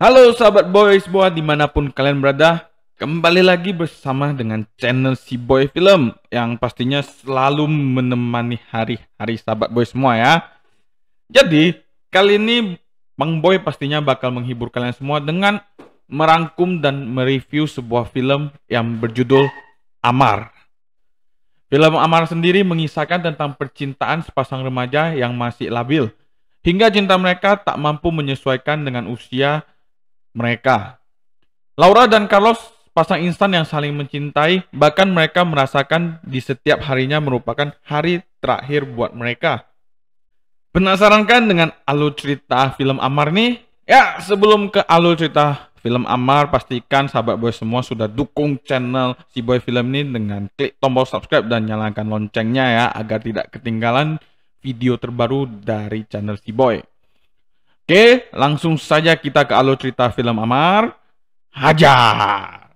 Halo sahabat boy semua dimanapun kalian berada, kembali lagi bersama dengan channel Si Boy Film yang pastinya selalu menemani hari-hari sahabat boy semua ya. Jadi kali ini Bang Boy pastinya bakal menghibur kalian semua dengan merangkum dan mereview sebuah film yang berjudul Amar. Film Amar sendiri mengisahkan tentang percintaan sepasang remaja yang masih labil, hingga cinta mereka tak mampu menyesuaikan dengan usia mereka. Laura dan Carlos, pasang instan yang saling mencintai, bahkan mereka merasakan di setiap harinya merupakan hari terakhir buat mereka. Penasaran kan dengan alur cerita film Amar nih? Ya, sebelum ke alur cerita film Amar, pastikan sahabat boy semua sudah dukung channel Si Boy Film ini dengan klik tombol subscribe dan nyalakan loncengnya ya, agar tidak ketinggalan video terbaru dari channel Si Boy. Oke, langsung saja kita ke alur cerita film Amar. Hajar!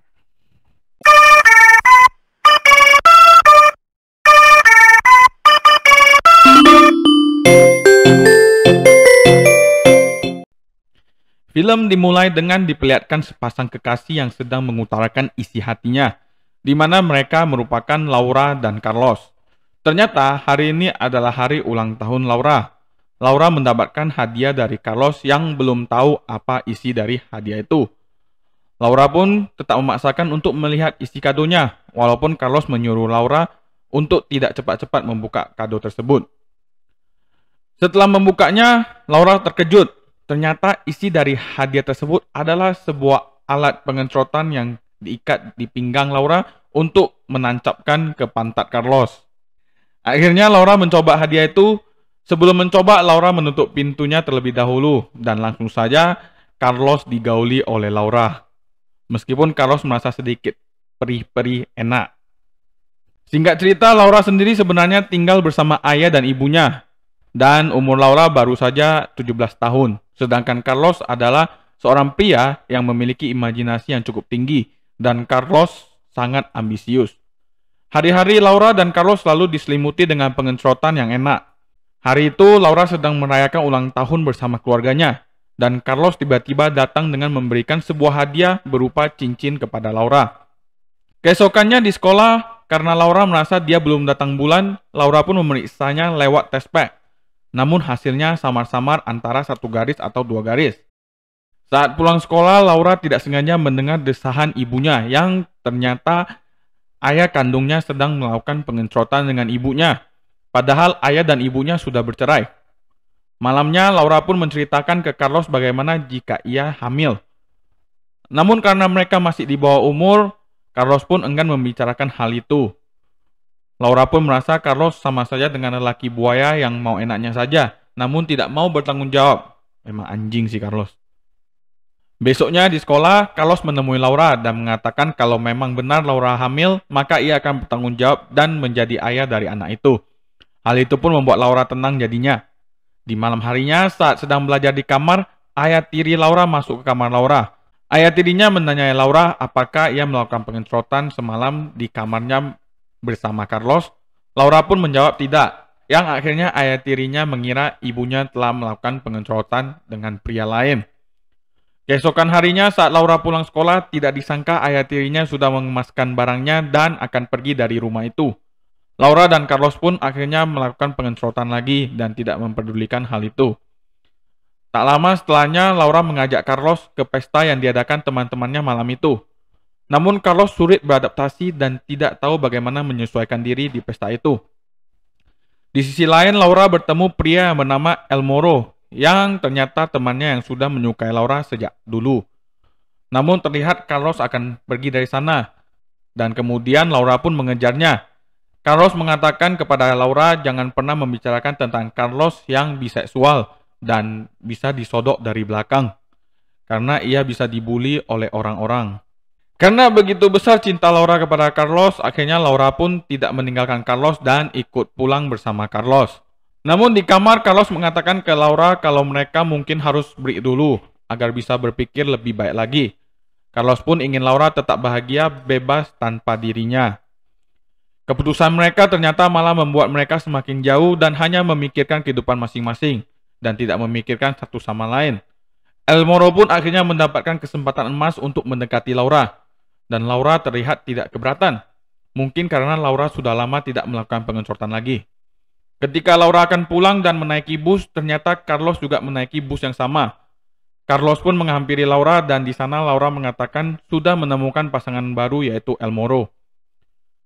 Film dimulai dengan diperlihatkan sepasang kekasih yang sedang mengutarakan isi hatinya, di mana mereka merupakan Laura dan Carlos. Ternyata hari ini adalah hari ulang tahun Laura. Laura mendapatkan hadiah dari Carlos yang belum tahu apa isi dari hadiah itu. Laura pun tetap memaksakan untuk melihat isi kadonya, walaupun Carlos menyuruh Laura untuk tidak cepat-cepat membuka kado tersebut. Setelah membukanya, Laura terkejut. Ternyata isi dari hadiah tersebut adalah sebuah alat pengencerotan yang diikat di pinggang Laura untuk menancapkan ke pantat Carlos. Akhirnya Laura mencoba hadiah itu. Sebelum mencoba, Laura menutup pintunya terlebih dahulu dan langsung saja Carlos digauli oleh Laura. Meskipun Carlos merasa sedikit perih-perih enak. Singkat cerita, Laura sendiri sebenarnya tinggal bersama ayah dan ibunya. Dan umur Laura baru saja 17 tahun. Sedangkan Carlos adalah seorang pria yang memiliki imajinasi yang cukup tinggi. Dan Carlos sangat ambisius. Hari-hari Laura dan Carlos selalu diselimuti dengan pengencerotan yang enak. Hari itu Laura sedang merayakan ulang tahun bersama keluarganya. Dan Carlos tiba-tiba datang dengan memberikan sebuah hadiah berupa cincin kepada Laura. Keesokannya di sekolah, karena Laura merasa dia belum datang bulan, Laura pun memeriksanya lewat tes pack. Namun hasilnya samar-samar antara 1 garis atau 2 garis. Saat pulang sekolah, Laura tidak sengaja mendengar desahan ibunya yang ternyata ayah kandungnya sedang melakukan pengencerotan dengan ibunya. Padahal ayah dan ibunya sudah bercerai. Malamnya, Laura pun menceritakan ke Carlos bagaimana jika ia hamil. Namun karena mereka masih di bawah umur, Carlos pun enggan membicarakan hal itu. Laura pun merasa Carlos sama saja dengan lelaki buaya yang mau enaknya saja, namun tidak mau bertanggung jawab. Memang anjing sih Carlos. Besoknya di sekolah, Carlos menemui Laura dan mengatakan kalau memang benar Laura hamil, maka ia akan bertanggung jawab dan menjadi ayah dari anak itu. Hal itu pun membuat Laura tenang jadinya. Di malam harinya, saat sedang belajar di kamar, ayah tiri Laura masuk ke kamar Laura. Ayah tirinya menanyai Laura apakah ia melakukan pengencerotan semalam di kamarnya bersama Carlos. Laura pun menjawab tidak, yang akhirnya ayah tirinya mengira ibunya telah melakukan pengencerotan dengan pria lain. Keesokan harinya saat Laura pulang sekolah, tidak disangka ayah tirinya sudah mengemaskan barangnya dan akan pergi dari rumah itu. Laura dan Carlos pun akhirnya melakukan pengencerotan lagi dan tidak memperdulikan hal itu. Tak lama setelahnya, Laura mengajak Carlos ke pesta yang diadakan teman-temannya malam itu. Namun Carlos sulit beradaptasi dan tidak tahu bagaimana menyesuaikan diri di pesta itu. Di sisi lain, Laura bertemu pria yang bernama El Moro, yang ternyata temannya yang sudah menyukai Laura sejak dulu. Namun terlihat Carlos akan pergi dari sana, dan kemudian Laura pun mengejarnya. Carlos mengatakan kepada Laura jangan pernah membicarakan tentang Carlos yang biseksual dan bisa disodok dari belakang, karena ia bisa dibully oleh orang-orang. Karena begitu besar cinta Laura kepada Carlos, akhirnya Laura pun tidak meninggalkan Carlos dan ikut pulang bersama Carlos. Namun di kamar, Carlos mengatakan ke Laura kalau mereka mungkin harus break dulu agar bisa berpikir lebih baik lagi. Carlos pun ingin Laura tetap bahagia, bebas tanpa dirinya. Keputusan mereka ternyata malah membuat mereka semakin jauh dan hanya memikirkan kehidupan masing-masing dan tidak memikirkan satu sama lain. El Moro pun akhirnya mendapatkan kesempatan emas untuk mendekati Laura. Dan Laura terlihat tidak keberatan. Mungkin karena Laura sudah lama tidak melakukan pengecoran lagi. Ketika Laura akan pulang dan menaiki bus, ternyata Carlos juga menaiki bus yang sama. Carlos pun menghampiri Laura dan di sana Laura mengatakan sudah menemukan pasangan baru yaitu El Moro.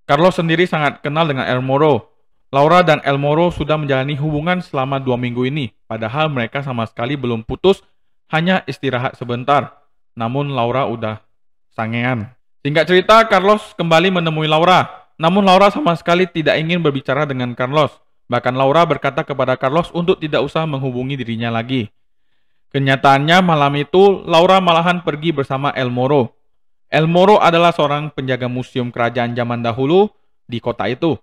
Carlos sendiri sangat kenal dengan El Moro. Laura dan El Moro sudah menjalani hubungan selama 2 minggu ini, padahal mereka sama sekali belum putus, hanya istirahat sebentar. Namun Laura udah sangean. Singkat cerita, Carlos kembali menemui Laura. Namun Laura sama sekali tidak ingin berbicara dengan Carlos. Bahkan Laura berkata kepada Carlos untuk tidak usah menghubungi dirinya lagi. Kenyataannya malam itu, Laura malahan pergi bersama El Moro. El Moro adalah seorang penjaga museum kerajaan zaman dahulu di kota itu.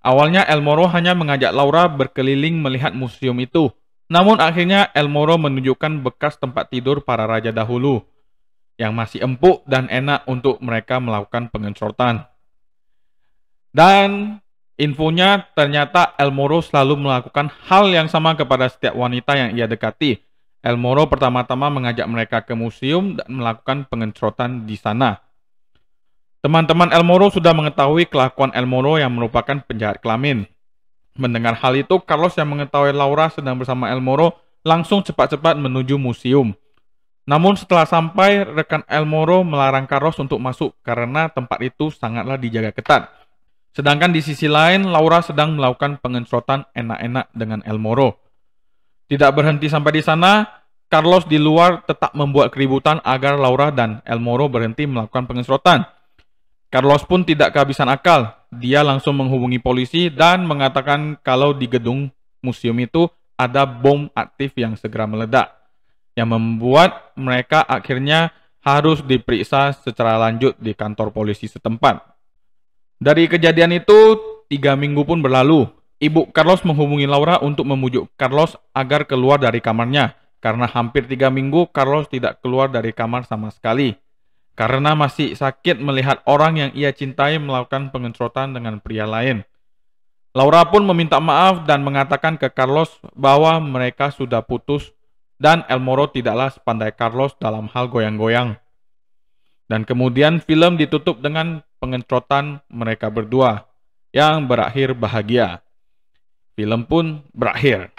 Awalnya El Moro hanya mengajak Laura berkeliling melihat museum itu. Namun akhirnya El Moro menunjukkan bekas tempat tidur para raja dahulu yang masih empuk dan enak untuk mereka melakukan pengecoran. Dan infonya ternyata El Moro selalu melakukan hal yang sama kepada setiap wanita yang ia dekati. El Moro pertama-tama mengajak mereka ke museum dan melakukan pengecoran di sana. Teman-teman El Moro sudah mengetahui kelakuan El Moro yang merupakan penjahat kelamin. Mendengar hal itu, Carlos yang mengetahui Laura sedang bersama El Moro langsung cepat-cepat menuju museum. Namun setelah sampai, rekan El Moro melarang Carlos untuk masuk karena tempat itu sangatlah dijaga ketat. Sedangkan di sisi lain, Laura sedang melakukan pengecoran enak-enak dengan El Moro. Tidak berhenti sampai di sana, Carlos di luar tetap membuat keributan agar Laura dan El Moro berhenti melakukan pengecoran. Carlos pun tidak kehabisan akal. Dia langsung menghubungi polisi dan mengatakan kalau di gedung museum itu ada bom aktif yang segera meledak, yang membuat mereka akhirnya harus diperiksa secara lanjut di kantor polisi setempat. Dari kejadian itu, 3 minggu pun berlalu. Ibu Carlos menghubungi Laura untuk memujuk Carlos agar keluar dari kamarnya, karena hampir 3 minggu Carlos tidak keluar dari kamar sama sekali. Karena masih sakit melihat orang yang ia cintai melakukan pengecoran dengan pria lain. Laura pun meminta maaf dan mengatakan ke Carlos bahwa mereka sudah putus dan El Moro tidaklah sepandai Carlos dalam hal goyang-goyang. Dan kemudian film ditutup dengan pengecoran mereka berdua yang berakhir bahagia. Film pun berakhir.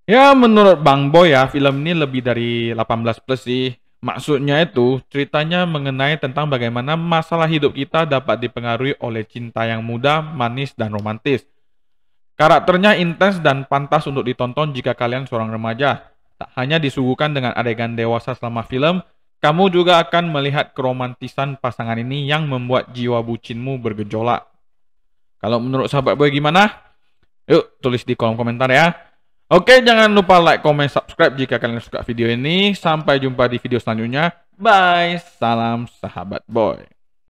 Ya, menurut Bang Boy ya, film ini lebih dari 18 plus sih. Maksudnya itu, ceritanya mengenai tentang bagaimana masalah hidup kita dapat dipengaruhi oleh cinta yang muda, manis, dan romantis. Karakternya intens dan pantas untuk ditonton jika kalian seorang remaja. Tak hanya disuguhkan dengan adegan dewasa selama film, kamu juga akan melihat keromantisan pasangan ini yang membuat jiwa bucinmu bergejolak. Kalau menurut sahabat Boy gimana? Yuk, tulis di kolom komentar ya. Oke, jangan lupa like, comment, subscribe jika kalian suka video ini. Sampai jumpa di video selanjutnya. Bye. Salam sahabat Boy.